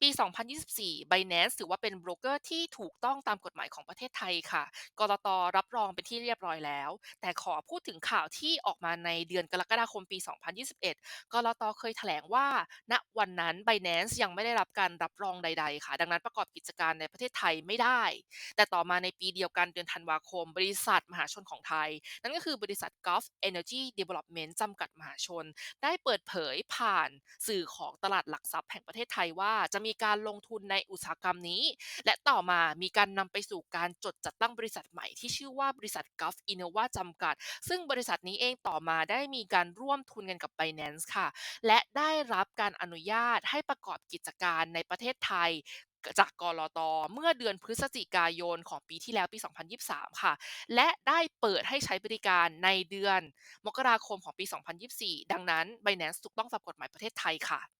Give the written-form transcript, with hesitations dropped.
ปี 2024 Binance ถือว่าเป็นโบรกเกอร์ที่ถูกต้องตามกฎหมายของประเทศไทยค่ะกลตรับรองเป็นที่เรียบร้อยแล้ว แต่ขอพูดถึงข่าวที่ออกมาในเดือนกรกฎาคมปี 2021กลตเคยแถลงว่าณวันนั้น Binance ยังไม่ได้รับการรับรองใดๆค่ะดังนั้นประกอบกิจการในประเทศไทยไม่ได้ แต่ต่อมาในปีเดียวกันเดือนธันวาคมบริษัทมหาชนของไทยนั่นก็คือบริษัท Gulf Energy Development จำกัดมหาชน ได้เปิดเผยผ่านสื่อของตลาดหลักทรัพย์แห่งประเทศไทยว่าจะมีการลงทุนในอุตสาหกรรมนี้และต่อมามีการนำไปสู่การจดจัดตั้งบริษัทใหม่ที่ชื่อว่าบริษัท Gulf Innova จำกัดซึ่งบริษัทนี้เองต่อมาได้มีการร่วมทุนกันกับ Binance ค่ะและได้รับการอนุญาตให้ประกอบกิจการในประเทศไทยจากกลตเมื่อเดือนพฤศจิกายนของปีที่แล้วปี 2023 ค่ะและได้เปิดให้ใช้บริการในเดือน มกราคมของปี 2024 ดังนั้น Binance ถูกต้องตามกฎหมายประเทศไทยค่ะ